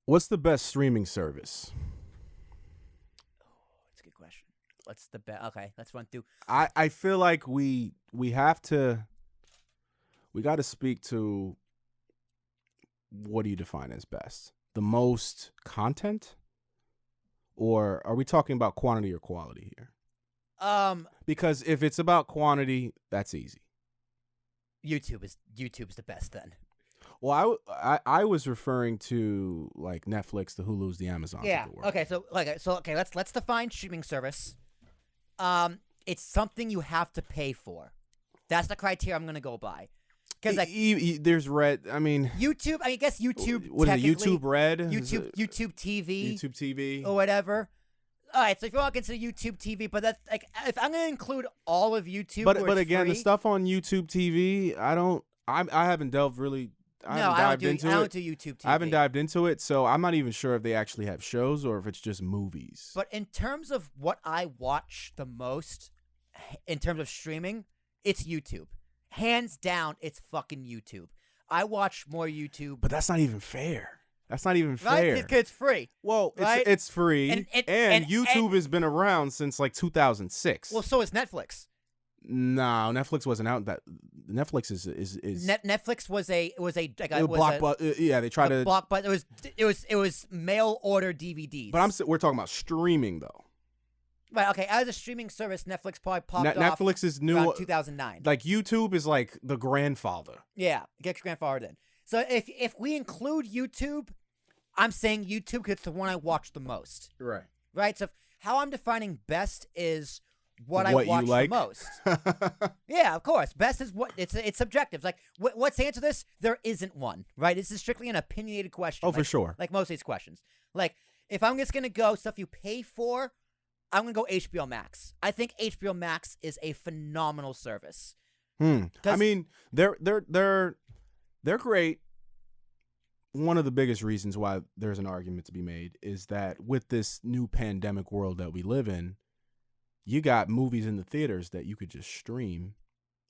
What's the best streaming service? That's a good question. What's the best? Okay, let's run through. I feel like we got to speak to, what do you define as best? The most content? Or are we talking about quantity or quality here? Because if it's about quantity, that's easy. YouTube's the best then. Well, I was referring to like Netflix, the Hulus, the Amazons. Yeah. Of the world. Okay. Let's define streaming service. It's something you have to pay for. That's the criteria I'm gonna go by. Because like there's Red. I mean, YouTube. I guess YouTube. What is it? YouTube Red. YouTube TV. YouTube TV or whatever. All right, so if you want to consider YouTube TV, but that's like if I'm gonna include all of YouTube, but again, free, the stuff on YouTube TV, I haven't delved really. I don't do YouTube TV. I haven't dived into it, so I'm not even sure if they actually have shows or if it's just movies. But in terms of what I watch the most, in terms of streaming, it's YouTube. Hands down, it's fucking YouTube. I watch more YouTube. But that's not even fair. That's not even fair. Right? Because it's free. Well, right? it's free, and YouTube has been around since like 2006. Well, so is Netflix. No, Netflix wasn't out. That Netflix is Netflix was a they tried to block, but it was mail order DVDs. But we're talking about streaming though. Right. Okay. As a streaming service, Netflix probably popped off. Netflix is new. Around 2009. Like YouTube is like the grandfather. Yeah, get your grandfather in. So if we include YouTube, I'm saying YouTube because it's the one I watch the most. Right. Right. So how I'm defining best is what I watch you like? the most. Yeah, of course. Best is what it's subjective. Like what's the answer to this? There isn't one. Right. This is strictly an opinionated question. Oh, for sure. Like most of these questions. Like if I'm just gonna go stuff you pay for, I'm gonna go HBO Max. I think HBO Max is a phenomenal service. I mean, they're great. One of the biggest reasons why there's an argument to be made is that with this new pandemic world that we live in, you got movies in the theaters that you could just stream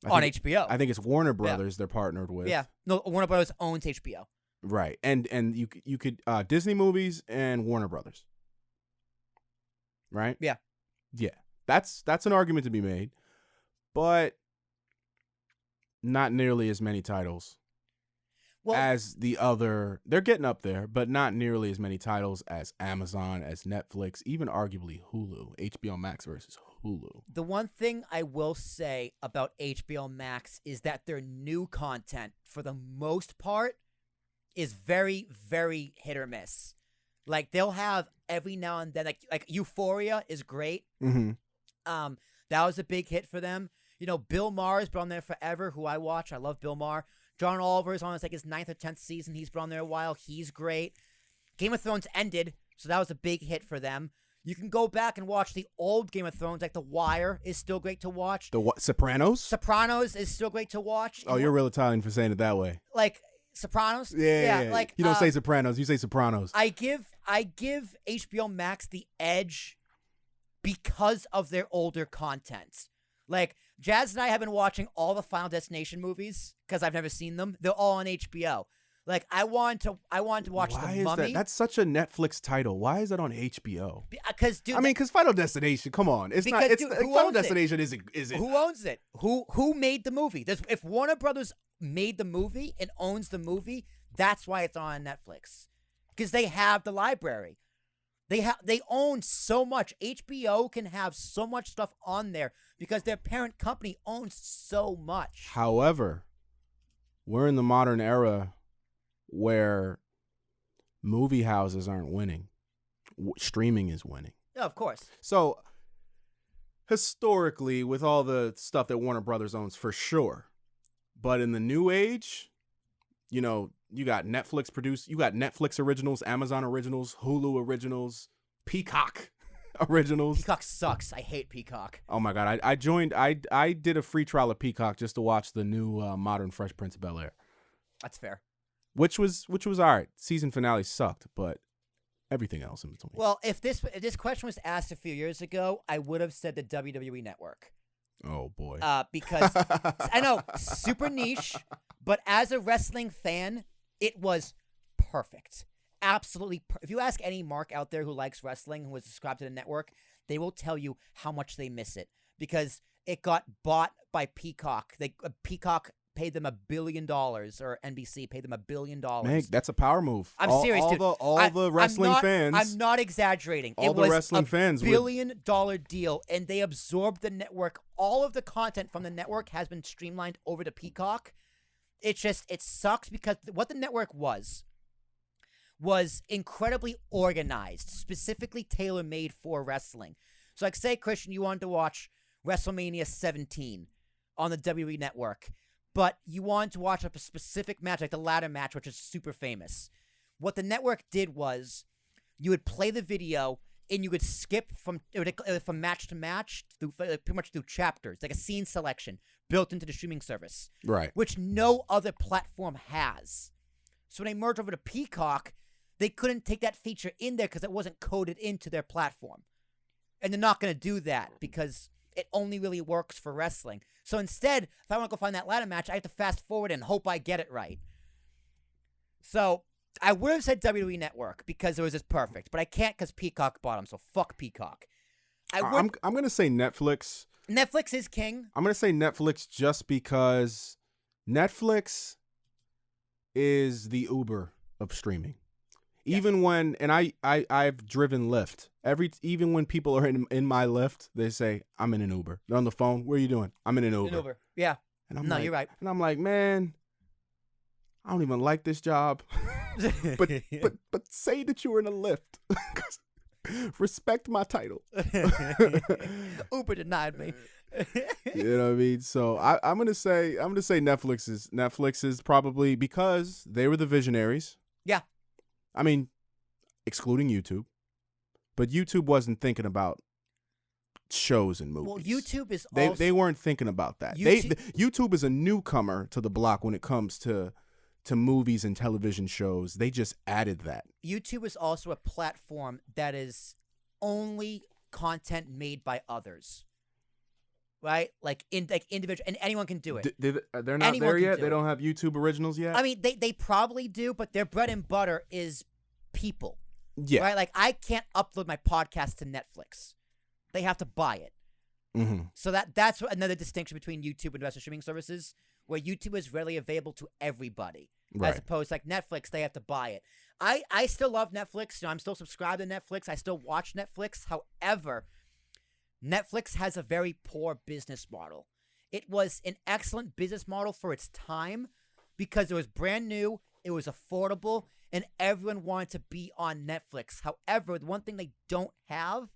on HBO. I think it's Warner Brothers they're partnered with. Yeah, no, Warner Brothers owns HBO. Right, and you could Disney movies and Warner Brothers. Right? Yeah. That's an argument to be made, but not nearly as many titles as the other. They're getting up there, but not nearly as many titles as Amazon, as Netflix, even arguably Hulu. HBO Max versus Hulu. The one thing I will say about HBO Max is that their new content, for the most part, is very, very hit or miss. Like they'll have every now and then, like Euphoria is great. Mm-hmm. That was a big hit for them. You know, Bill Maher's been on there forever, who I watch. I love Bill Maher. John Oliver's on his 9th or 10th season. He's been on there a while. He's great. Game of Thrones ended, so that was a big hit for them. You can go back and watch the old Game of Thrones, like The Wire is still great to watch. Sopranos? Sopranos is still great to watch. Oh, you're real Italian for saying it that way. Like Sopranos? Yeah. Like you don't say Sopranos, you say Sopranos. I give HBO Max the edge because of their older content. Like Jazz and I have been watching all the Final Destination movies because I've never seen them. They're all on HBO. Like I wanted to watch The Mummy. That's such a Netflix title. Why is that on HBO? Because because Final Destination. Come on, it's not. It's Final Destination isn't. Who owns it? Who made the movie? If Warner Brothers made the movie and owns the movie, that's why it's on Netflix. Because they have the library. They own so much. HBO can have so much stuff on there because their parent company owns so much. However, we're in the modern era where movie houses aren't winning. Streaming is winning. Yeah, of course. So, historically, with all the stuff that Warner Brothers owns, for sure. But in the new age, you know, you got Netflix originals, Amazon originals, Hulu originals, Peacock originals. Peacock sucks. I hate Peacock. Oh my God. I did a free trial of Peacock just to watch the new modern Fresh Prince of Bel-Air. That's fair. Which was all right. Season finale sucked, but everything else in between. Well, if this question was asked a few years ago, I would have said the WWE Network. Oh boy. Because I know, super niche, but as a wrestling fan, it was perfect. absolutely. If you ask any mark out there who likes wrestling, who was subscribed to the network, they will tell you how much they miss it because it got bought by Peacock. Peacock paid them $1 billion, or NBC paid them $1 billion. Man, that's a power move. I'm serious, dude. All the wrestling fans. I'm not exaggerating. All the wrestling fans. $1 billion deal, and they absorbed the network. All of the content from the network has been streamlined over to Peacock. It sucks because what the network was incredibly organized, specifically tailor-made for wrestling. So, like, say, Christian, you wanted to watch WrestleMania 17 on the WWE Network, but you wanted to watch a specific match, like the ladder match, which is super famous. What the network did was you would play the video and you could skip from match to match through pretty much through chapters, like a scene selection built into the streaming service, right? Which no other platform has. So when they merged over to Peacock, they couldn't take that feature in there because it wasn't coded into their platform, and they're not going to do that because it only really works for wrestling. So instead, if I want to go find that ladder match, I have to fast forward and hope I get it right. So I would have said WWE Network because it was just perfect, but I can't because Peacock bought them, so fuck Peacock. I'm going to say Netflix. Netflix is king. I'm going to say Netflix just because Netflix is the Uber of streaming. Even when, and I've driven Lyft. Even when people are in my Lyft, they say, I'm in an Uber. They're on the phone. Where are you doing? I'm in an Uber. An Uber. Yeah. And I'm no, like, you're right. And I'm like, man, I don't even like this job. but say that you were in a Lyft. Respect my title. Uber denied me. You know what I mean? So I'm gonna say Netflix is probably because they were the visionaries. Yeah. I mean, excluding YouTube. But YouTube wasn't thinking about shows and movies. Well, YouTube is they weren't thinking about that. YouTube is a newcomer to the block when it comes to movies and television shows. They just added that. YouTube is also a platform that is only content made by others. Right? Like individual, and anyone can do it. They're not there yet? They don't have YouTube originals yet? I mean, they probably do, but their bread and butter is people. Yeah. Right? Like, I can't upload my podcast to Netflix. They have to buy it. Mm-hmm. So that's another distinction between YouTube and the rest of streaming services, where YouTube is readily available to everybody. Right. As opposed to like Netflix, they have to buy it. I still love Netflix. You know, I'm still subscribed to Netflix. I still watch Netflix. However, Netflix has a very poor business model. It was an excellent business model for its time because it was brand new, it was affordable, and everyone wanted to be on Netflix. However, the one thing they don't have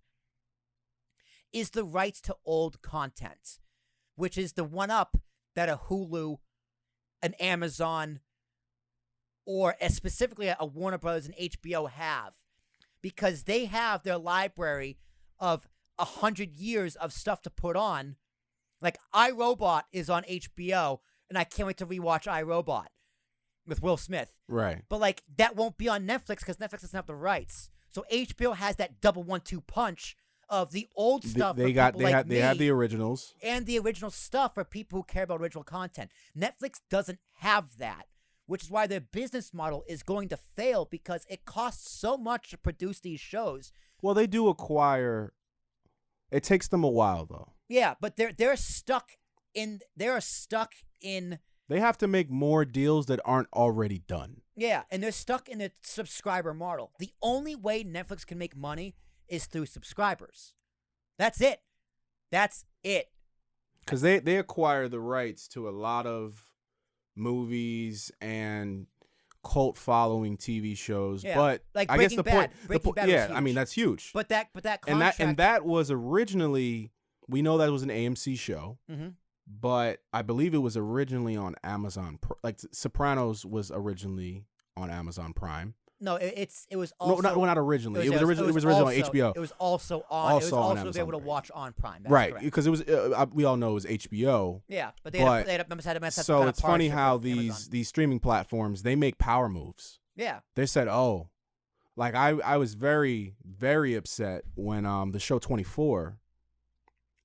is the rights to old content, which is the one-up that a Hulu, an Amazon, or specifically a Warner Brothers and HBO have, because they have their library of 100 years of stuff to put on. Like, iRobot is on HBO, and I can't wait to rewatch iRobot with Will Smith. Right. But, like, that won't be on Netflix because Netflix doesn't have the rights. So HBO has that double 1-2 punch of the old stuff they have the originals. And the original stuff for people who care about original content. Netflix doesn't have that, which is why their business model is going to fail because it costs so much to produce these shows. Well, they do acquire. It takes them a while, though. Yeah, but they're stuck in. They have to make more deals that aren't already done. Yeah, and they're stuck in a subscriber model. The only way Netflix can make money is through subscribers. That's it. Because they acquire the rights to a lot of movies and cult following TV shows, yeah, but like I guess Breaking Bad. Breaking Bad was huge. I mean that's huge. But that contract, and that was originally, we know that was an AMC show, but I believe it was originally on Amazon. Like Sopranos was originally on Amazon Prime. No, it was also not originally. It was originally on HBO. It was also on. It was also able to watch on Prime. That's right, correct. because it was. We all know it was HBO. Yeah, but they had so it's funny how these streaming platforms, they make power moves. Yeah, they said, oh, like I was very, very upset when the show 24,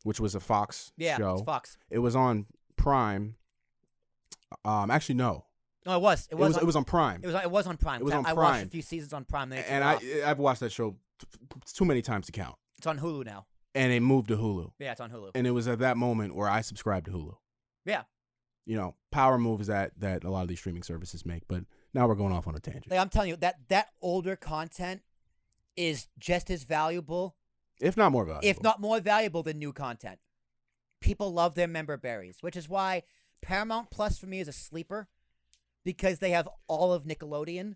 which was a Fox show. It's Fox. It was on Prime. Actually, no. No, it was. It was on Prime. It was on Prime. It was on I Prime. watched a few seasons on Prime. Then And I've watched that show too many times to count. it's on Hulu now. And it moved to Hulu. Yeah, it's on Hulu. And it was at that moment where I subscribed to Hulu. Yeah. You know, power moves that a lot of these streaming services make. But now we're going off on a tangent. Like I'm telling you, that older content is just as valuable, If not more valuable. if not more valuable than new content. People love their member berries, which is why Paramount Plus for me is a sleeper, because they have all of Nickelodeon,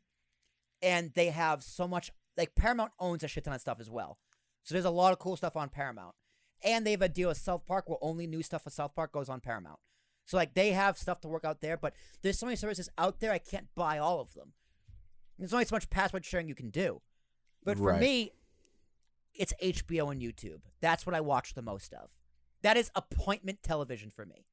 and they have so much. Like Paramount owns a shit ton of stuff as well, so there's a lot of cool stuff on Paramount, and they have a deal with South Park where only new stuff for South Park goes on Paramount. So like they have stuff to work out there, but there's so many services out there I can't buy all of them. There's only so much password sharing you can do. But for Right. me, it's HBO and YouTube. That's what I watch the most of. That is appointment television for me.